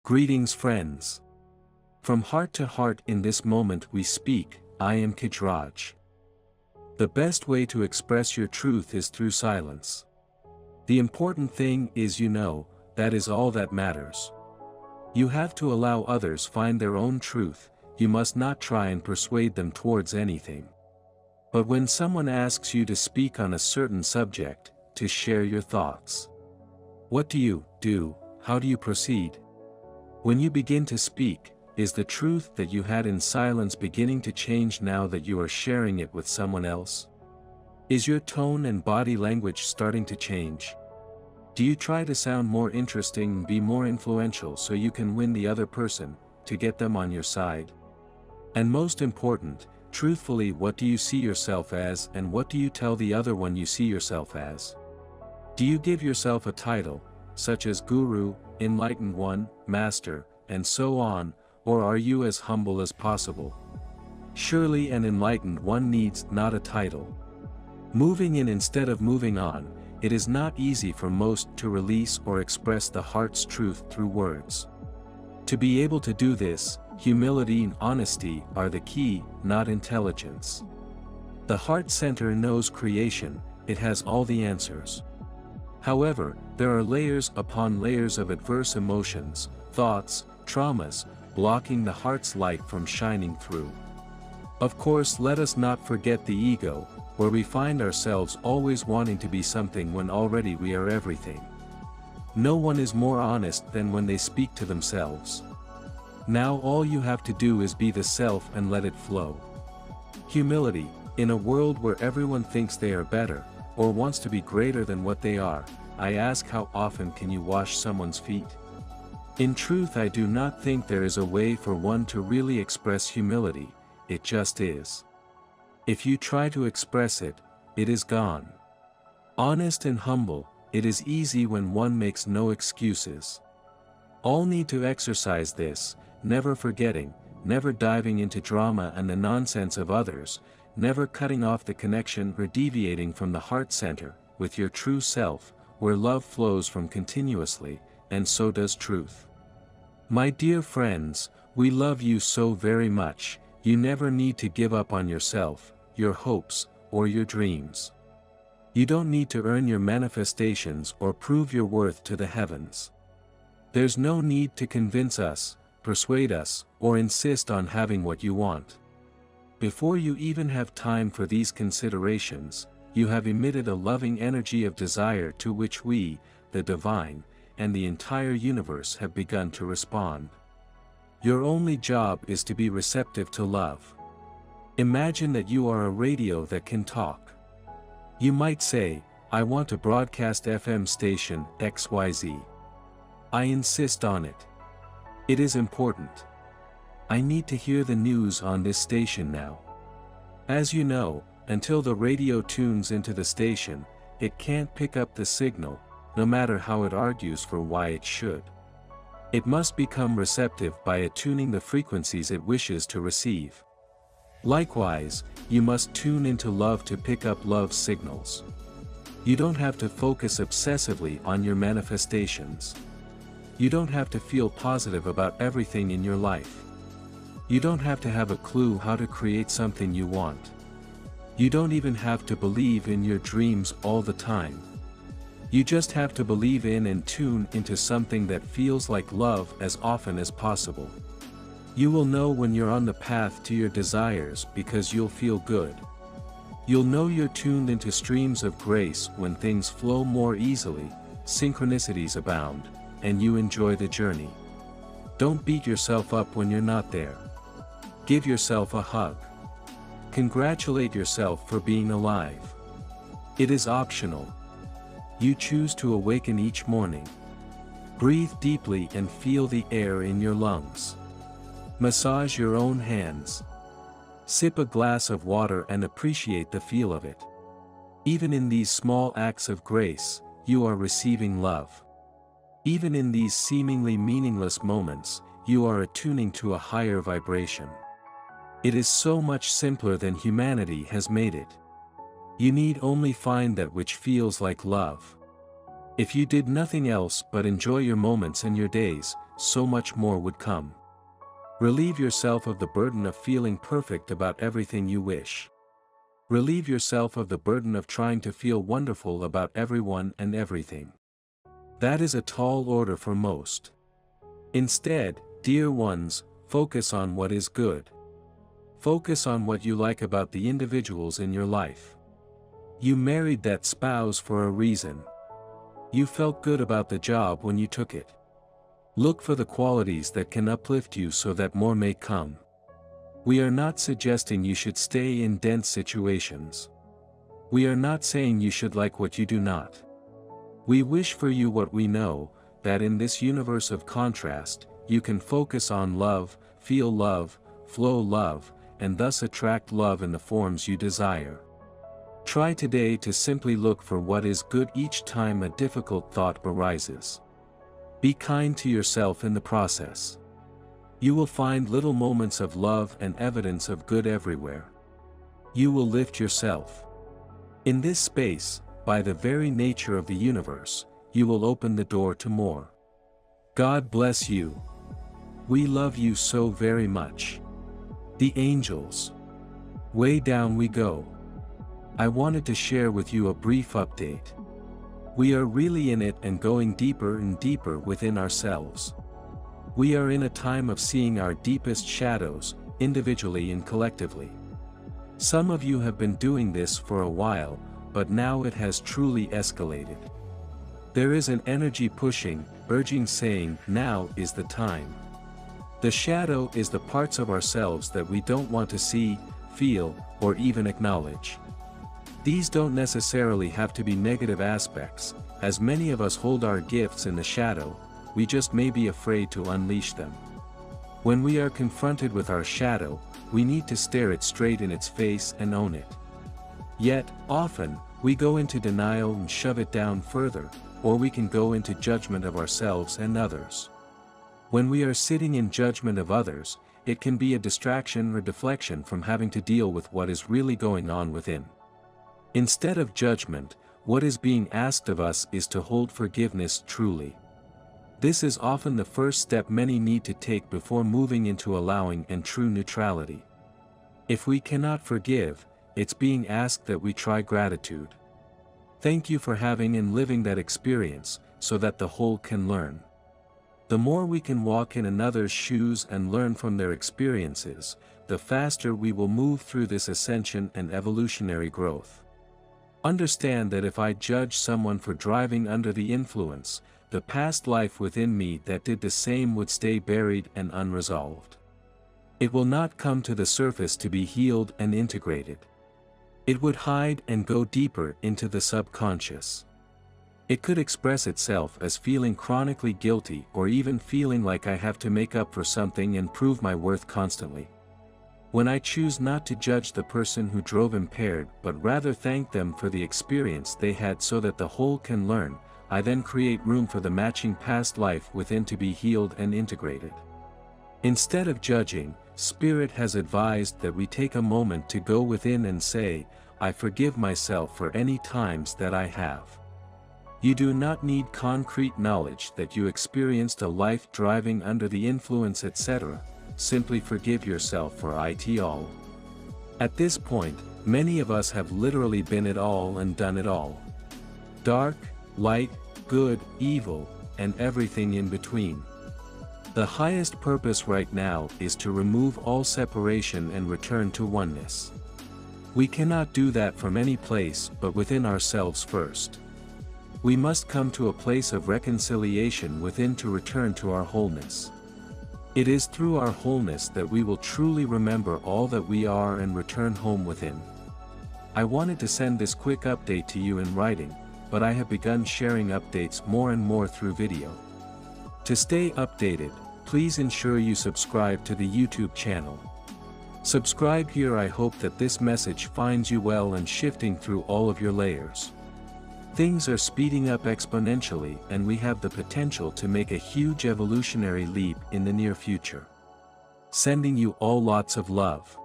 Greetings friends. From heart to heart in this moment we speak, 𝐖𝐢𝐥𝐿. The best way to express your truth is through silence. The important thing is that is all that matters. You have to allow others find their own truth, you must not try and persuade them towards anything. But when someone asks you to speak on a certain subject, to share your thoughts, what do you do? How do you proceed? When you begin to speak, is the truth that you had in silence beginning to change now that you are sharing it with someone else? Is your tone and body language starting to change? Do you try to sound more interesting and be more influential so you can win the other person, to get them on your side? And most important, truthfully, what do you see yourself as, and what do you tell the other one you see yourself as? Do you give yourself a title, such as Guru, Enlightened One, Master, and so on, or are you as humble as possible? Surely an enlightened one needs not a title. Moving in instead of moving on, it is not easy for most to release or express the heart's truth through words. To be able to do this, humility and honesty are the key, not intelligence. The heart center knows creation, it has all the answers. However, there are layers upon layers of adverse emotions, thoughts, traumas, blocking the heart's light from shining through. Of course, let us not forget the ego, where we find ourselves always wanting to be something when already we are everything. No one is more honest than when they speak to themselves. Now all you have to do is be the self and let it flow. Humility, in a world where everyone thinks they are better, or wants to be greater than what they are, I ask, how often can you wash someone's feet? In truth, I do not think there is a way for one to really express humility, it just is. If you try to express it, it is gone. Honest and humble, it is easy when one makes no excuses. All need to exercise this, never forgetting, never diving into drama and the nonsense of others, never cutting off the connection or deviating from the heart center, with your true self, where love flows from continuously, and so does truth. My dear friends, we love you so very much, you never need to give up on yourself, your hopes, or your dreams. You don't need to earn your manifestations or prove your worth to the heavens. There's no need to convince us, persuade us, or insist on having what you want. Before you even have time for these considerations, you have emitted a loving energy of desire to which we, the divine, and the entire universe have begun to respond. Your only job is to be receptive to love. Imagine that you are a radio that can talk. You might say, I want to broadcast FM station XYZ. I insist on it. It is important. I need to hear the news on this station now. As you know, until the radio tunes into the station, it can't pick up the signal, no matter how it argues for why it should. It must become receptive by attuning the frequencies it wishes to receive. Likewise, you must tune into love to pick up love's signals. You don't have to focus obsessively on your manifestations. You don't have to feel positive about everything in your life. You don't have to have a clue how to create something you want. You don't even have to believe in your dreams all the time. You just have to believe in and tune into something that feels like love as often as possible. You will know when you're on the path to your desires because you'll feel good. You'll know you're tuned into streams of grace when things flow more easily, synchronicities abound, and you enjoy the journey. Don't beat yourself up when you're not there. Give yourself a hug. Congratulate yourself for being alive. It is optional. You choose to awaken each morning. Breathe deeply and feel the air in your lungs. Massage your own hands. Sip a glass of water and appreciate the feel of it. Even in these small acts of grace, you are receiving love. Even in these seemingly meaningless moments, you are attuning to a higher vibration. It is so much simpler than humanity has made it. You need only find that which feels like love. If you did nothing else but enjoy your moments and your days, so much more would come. Relieve yourself of the burden of feeling perfect about everything you wish. Relieve yourself of the burden of trying to feel wonderful about everyone and everything. That is a tall order for most. Instead, dear ones, focus on what is good. Focus on what you like about the individuals in your life. You married that spouse for a reason. You felt good about the job when you took it. Look for the qualities that can uplift you so that more may come. We are not suggesting you should stay in dense situations. We are not saying you should like what you do not. We wish for you what we know, that in this universe of contrast, you can focus on love, feel love, flow love, and thus attract love in the forms you desire. Try today to simply look for what is good each time a difficult thought arises. Be kind to yourself in the process. You will find little moments of love and evidence of good everywhere. You will lift yourself. In this space, by the very nature of the universe, you will open the door to more. God bless you. We love you so very much. The angels. Way down we go. I wanted to share with you a brief update. We are really in it and going deeper and deeper within ourselves. We are in a time of seeing our deepest shadows, individually and collectively. Some of you have been doing this for a while, but now it has truly escalated. There is an energy pushing, urging saying, now is the time. The shadow is the parts of ourselves that we don't want to see, feel, or even acknowledge. These don't necessarily have to be negative aspects, as many of us hold our gifts in the shadow, we just may be afraid to unleash them. When we are confronted with our shadow, we need to stare it straight in its face and own it. Yet, often, we go into denial and shove it down further, or we can go into judgment of ourselves and others. When we are sitting in judgment of others, it can be a distraction or deflection from having to deal with what is really going on within. Instead of judgment, what is being asked of us is to hold forgiveness truly. This is often the first step many need to take before moving into allowing and true neutrality. If we cannot forgive, it's being asked that we try gratitude. Thank you for having and living that experience, so that the whole can learn. The more we can walk in another's shoes and learn from their experiences, the faster we will move through this ascension and evolutionary growth. Understand that if I judge someone for driving under the influence, the past life within me that did the same would stay buried and unresolved. It will not come to the surface to be healed and integrated. It would hide and go deeper into the subconscious. It could express itself as feeling chronically guilty or even feeling like I have to make up for something and prove my worth constantly. When I choose not to judge the person who drove impaired but rather thank them for the experience they had so that the whole can learn, I then create room for the matching past life within to be healed and integrated. Instead of judging, Spirit has advised that we take a moment to go within and say, I forgive myself for any times that I have. You do not need concrete knowledge that you experienced a life driving under the influence etc. Simply forgive yourself for it all. At this point, many of us have literally been it all and done it all. Dark, light, good, evil, and everything in between. The highest purpose right now is to remove all separation and return to oneness. We cannot do that from any place but within ourselves first. We must come to a place of reconciliation within to return to our wholeness. It is through our wholeness that we will truly remember all that we are and return home within. I wanted to send this quick update to you in writing, but I have begun sharing updates more and more through video. To stay updated, please ensure you subscribe to the YouTube channel. Subscribe here. I hope that this message finds you well and shifting through all of your layers. Things are speeding up exponentially and we have the potential to make a huge evolutionary leap in the near future. Sending you all lots of love.